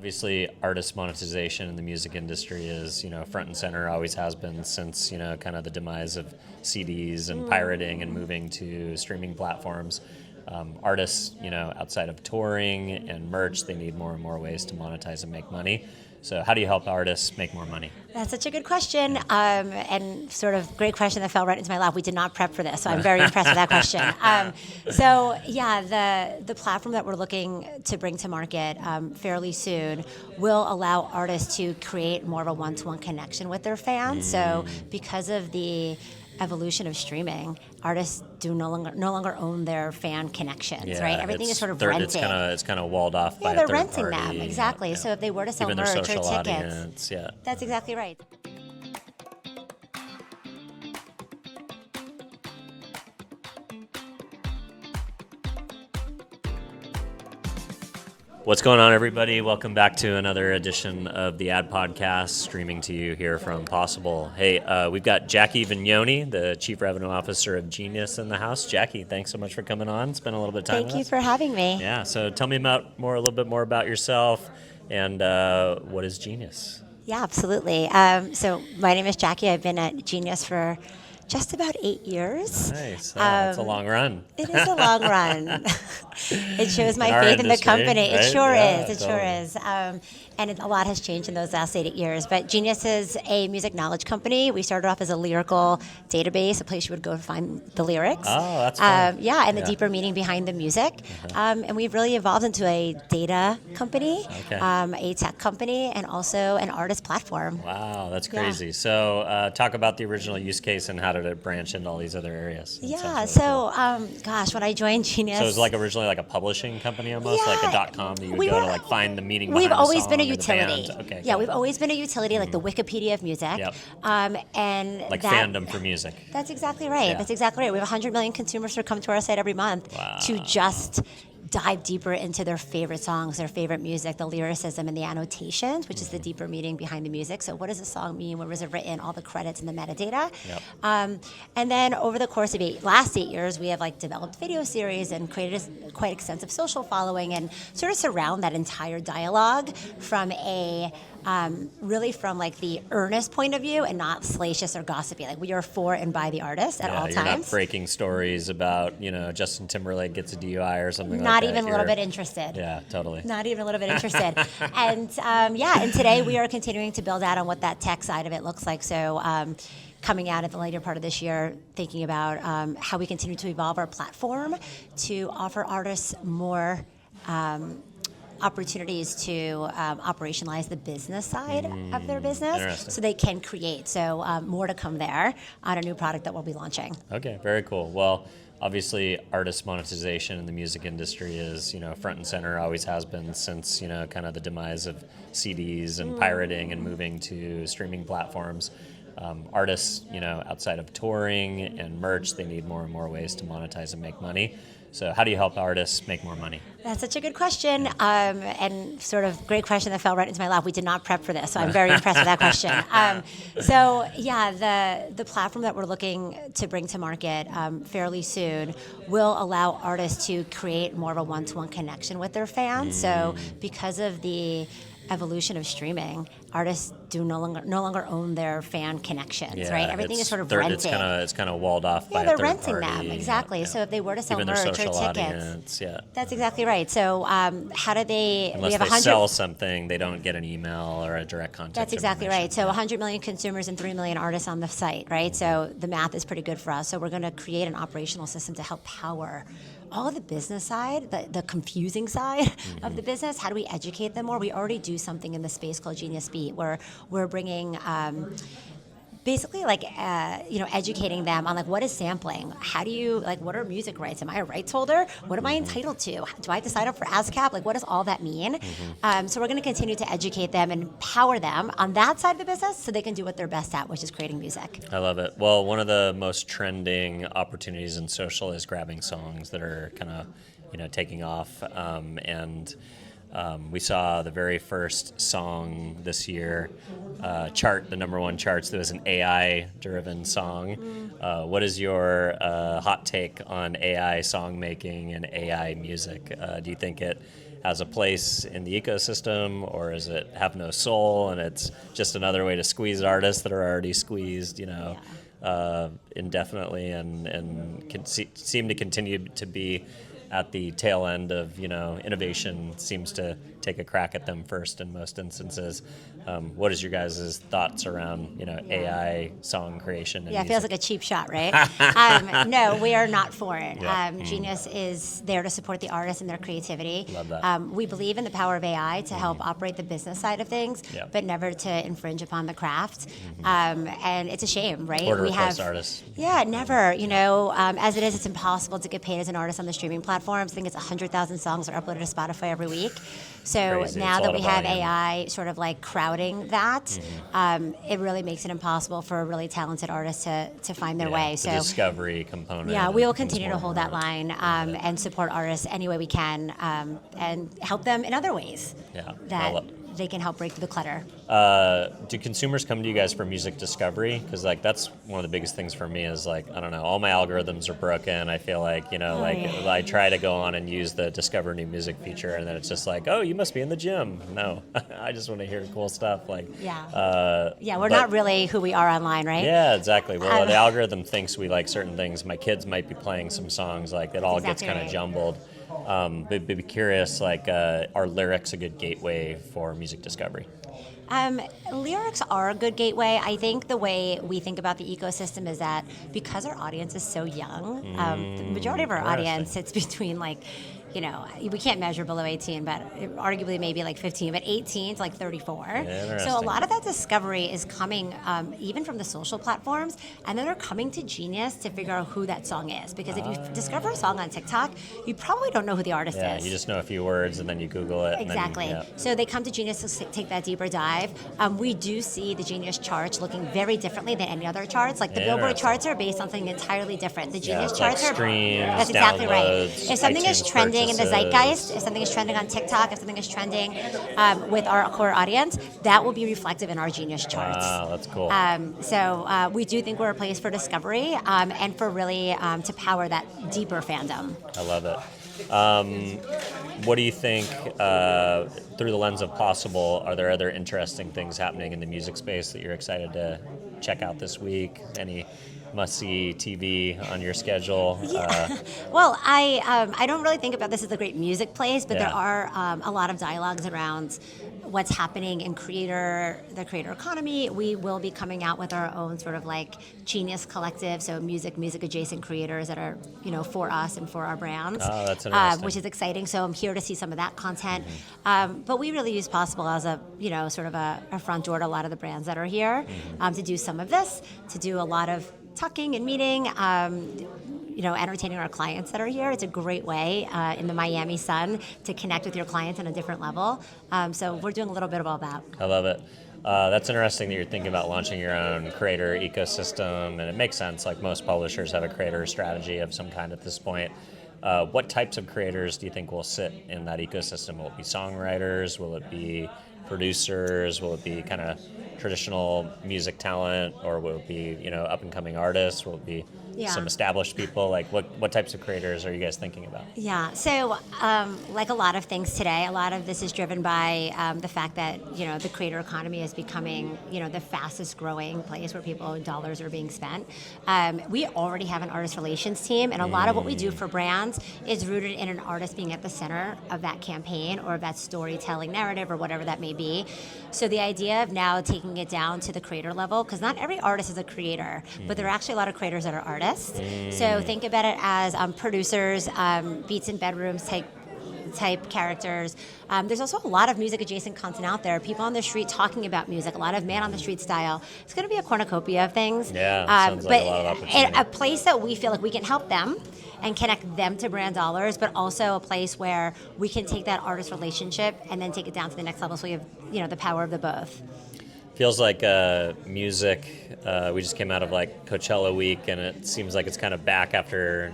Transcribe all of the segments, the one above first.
Obviously, artist monetization in the music industry is, front and center, always has been since, kind of the demise of CDs and pirating and moving to streaming platforms. Artists, outside of touring and merch, they need more and more ways to monetize and make money. So how do you help artists make more money? That's such a good question, and sort of great question that fell right into my lap. We did not prep for this, so I'm very impressed with that question. The platform that we're looking to bring to market fairly soon will allow artists to create more of a one-to-one connection with their fans. So because of the evolution of streaming, artists do no longer own their fan connections, right? Everything is sort of rented. It's kind of walled off by a they're third renting party. them, exactly. Yeah. So if they were to sell Even merch their or social tickets, audience, that's exactly right. What's going on, everybody? Welcome back to another edition of the Ad Podcast, streaming to you here from Possible. Hey, we've got Jackie Vignone, the Chief Revenue Officer of Genius, in the house. Jackie, thanks so much for coming on. Spend a little bit of time with us. Thank you for having me. Yeah, so tell me a little bit more about yourself and what is Genius? Yeah, absolutely. So my name is Jackie. I've been at Genius for just about 8 years. Nice. It's a long run. It is a long run. It shows my our faith in the industry, company. right? It sure Yeah, is. It totally. sure is. And a lot has changed in those last 8 years. But Genius is a music knowledge company. We started off as a lyrical database, a place you would go to find the lyrics. Oh, that's fun. And the deeper meaning behind the music. And we've really evolved into a data company, a tech company, and also an artist platform. Wow, that's crazy. Yeah. So talk about the original use case and how did it branch into all these other areas? When I joined Genius... So it was like originally like a publishing company almost, like a .com that you would go to like find the meaning behind We've the always song been a or the utility. band. Okay, yeah, we've always been a utility, like the Wikipedia of music. Yep. And like fandom for music. That's exactly right. Yeah. That's exactly right. We have 100 million consumers who come to our site every month to just dive deeper into their favorite songs, their favorite music, the lyricism and the annotations, which is the deeper meaning behind the music. So what does a song mean? Where was it written? All the credits and the metadata. Yep. And then over the course of last 8 years, we have developed video series and created a quite extensive social following and sort of surround that entire dialogue from the earnest point of view and not salacious or gossipy. Like we are for and by the artist at all times. You're not breaking stories about, Justin Timberlake gets a DUI or something not like that. Not even a little bit interested. Yeah, totally. Not even a little bit interested. And today we are continuing to build out on what that tech side of it looks like. So coming out at the later part of this year, thinking about how we continue to evolve our platform to offer artists more opportunities to operationalize the business side of their business so they can create. So more to come there on a new product that we'll be launching. Okay, very cool. Well, obviously artist monetization in the music industry is, front and center, always has been since, kind of the demise of CDs and pirating and moving to streaming platforms. Artists, outside of touring and merch, they need more and more ways to monetize and make money. So how do you help artists make more money? That's such a good question, and sort of great question that fell right into my lap. We did not prep for this, so I'm very impressed with that question. The platform that we're looking to bring to market fairly soon will allow artists to create more of a one-to-one connection with their fans. So because of the evolution of streaming, artists do no longer own their fan connections, right? Everything is sort of rented. It's kind of walled off by a they're third renting party. them, exactly. Yeah. So if they were to sell Even merch their or social tickets, audience, that's exactly right. So how do they? Unless we have they sell something, they don't get an email or a direct contact. That's exactly right. So 100 million consumers and 3 million artists on the site, right? So the math is pretty good for us. So we're going to create an operational system to help power all of the business side, the confusing side of the business. How do we educate them more? We already do something in the space called Genius Beat, where we're bringing basically educating them on what is sampling. How do you what are music rights? Am I a rights holder? What am I entitled to? Do I have to sign up for ASCAP? What does all that mean? So we're going to continue to educate them and empower them on that side of the business so they can do what they're best at, which is creating music. I love it. Well, one of the most trending opportunities in social is grabbing songs that are kind of taking off we saw the very first song this year chart the number one charts. There was an AI-driven song. What is your hot take on AI song making and AI music? Do you think it has a place in the ecosystem, or does it have no soul and it's just another way to squeeze artists that are already squeezed, indefinitely, and seem to continue to be at the tail end of, innovation seems to take a crack at them first in most instances. What is your guys' thoughts around, AI song creation? And Yeah, it feels like a cheap shot, right? No, we are not for it. Yeah. Genius is there to support the artists and their creativity. Love that. We believe in the power of AI to help operate the business side of things, Yeah. but never to infringe upon the craft. And it's a shame, right? Or to replace artists. Yeah, never. As it is, it's impossible to get paid as an artist on the streaming platforms. I think it's 100,000 songs are uploaded to Spotify every week. So Crazy. now It's a that lot we of have volume. AI sort of like crowding that, it really makes it impossible for really talented artists to find their way. The So discovery component. yeah, we will becomes continue more to hold and that more. line and support artists any way we can, and help them in other ways Yeah. that Well, they can help break through the clutter. do consumers come to you guys for music discovery? Because that's one of the biggest things for me is I don't know, all my algorithms are broken. I feel like, yeah. I try to go on and use the discover new music feature, and then it's just like, oh, you must be in the gym. No, I just want to hear cool stuff. Yeah, we're but- not really who we are online, right? Yeah, exactly. Well, the algorithm thinks we like certain things. My kids might be playing some songs, it all gets Exactly kind of right. jumbled. But be curious, are lyrics a good gateway for music discovery? Lyrics are a good gateway. I think the way we think about the ecosystem is that because our audience is so young, the majority of our Interesting. audience sits between we can't measure below 18, but arguably maybe 15, but 18 to 34. So a Interesting. lot of that discovery is coming even from the social platforms, and then they're coming to Genius to figure out who that song is. Because if you discover a song on TikTok, you probably don't know who the artist Yeah, is. you just know a few words and then you Google it. Exactly. And then, yeah. So they come to Genius to take that deeper dive. We do see the Genius charts looking very differently than any other charts. The Billboard Interesting. charts are based on something entirely different. The Genius it's charts are streams, that's exactly right. downloads, If something is iTunes trending in the purchases. zeitgeist, if something is trending on TikTok, if something is trending with our core audience, that will be reflective in our Genius charts. Wow, that's cool. So we do think we're a place for discovery and for really to power that deeper fandom. I love it. What do you think, through the lens of possible, are there other interesting things happening in the music space that you're excited to check out this week? Any must-see TV on your schedule? Well, I don't really think about this as a great music place, but Yeah. there are a lot of dialogues around what's happening in the creator economy. We will be coming out with our own sort of Genius collective, so music adjacent creators that are for us and for our brands. Oh, that's interesting. Which is exciting. So I'm here to see some of that content. But we really use Possible as a sort of a front door to a lot of the brands that are here to do some of this, to do a lot of talking and meeting. Entertaining our clients that are here. It's a great way in the Miami sun to connect with your clients on a different level. So we're doing a little bit of all that. I love it. That's interesting that you're thinking about launching your own creator ecosystem, and it makes sense. Most publishers have a creator strategy of some kind at this point. What types of creators do you think will sit in that ecosystem? Will it be songwriters? Will it be producers? Will it be kind of traditional music talent, or will it be up-and-coming artists? Will it be some established people? What types of creators are you guys thinking about? Yeah, so like a lot of things today, a lot of this is driven by the fact that the creator economy is becoming the fastest growing place where dollars are being spent. We already have an artist relations team, and a lot of what we do for brands is rooted in an artist being at the center of that campaign or of that storytelling narrative or whatever that may be. So the idea of now taking it down to the creator level, because not every artist is a creator, but there are actually a lot of creators that are artists. So think about it as producers, beats in bedrooms type characters. There's also a lot of music adjacent content out there. People on the street talking about music, a lot of man on the street style. It's going to be a cornucopia of things. Yeah, sounds but like a lot of opportunity. a place that we feel like we can help them and connect them to brand dollars, but also a place where we can take that artist relationship and then take it down to the next level. So we have the power of the both. Feels like music. We just came out of Coachella week, and it seems like it's kind of back after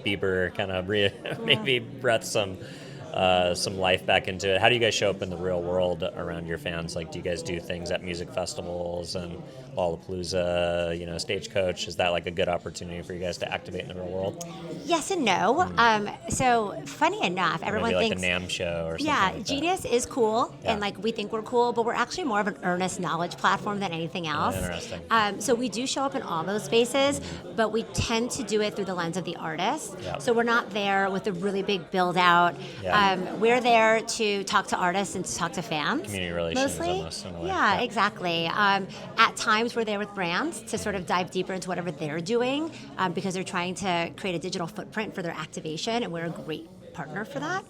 Bieber kind of maybe breathed some some life back into it. How do you guys show up in the real world around your fans? Like, do you guys do things at music festivals and Lollapalooza, Stagecoach? Is that like a good opportunity for you guys to activate in the real world? Yes and no. So funny enough, everyone Maybe thinks like a NAMM show or something. yeah, like Genius is cool, Yeah. and like we think we're cool, but we're actually more of an earnest knowledge platform than anything else. Interesting. So we do show up in all those spaces, but we tend to do it through the lens of the artist. Yeah. So we're not there with a really big build out. Yeah. We're there to talk to artists and to talk to fans. Community relations mostly. almost, in a way. Yeah, exactly. At times we're there with brands to sort of dive deeper into whatever they're doing because they're trying to create a digital footprint for their activation, and we're a great partner for that.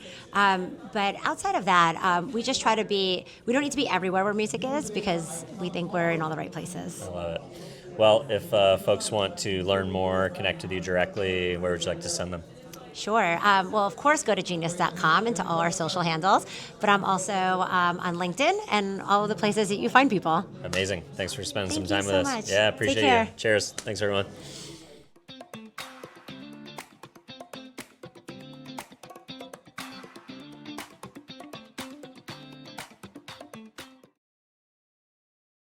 But outside of that, we just try to we don't need to be everywhere where music is because we think we're in all the right places. I love it. Well, if folks want to learn more, connect with you directly, where would you like to send them? Sure. Well, of course, go to genius.com and to all our social handles, but I'm also on LinkedIn and all of the places that you find people. Amazing. Thanks for spending Thank some time you with so us. much. Yeah, Take appreciate care. you. Cheers. Thanks, everyone.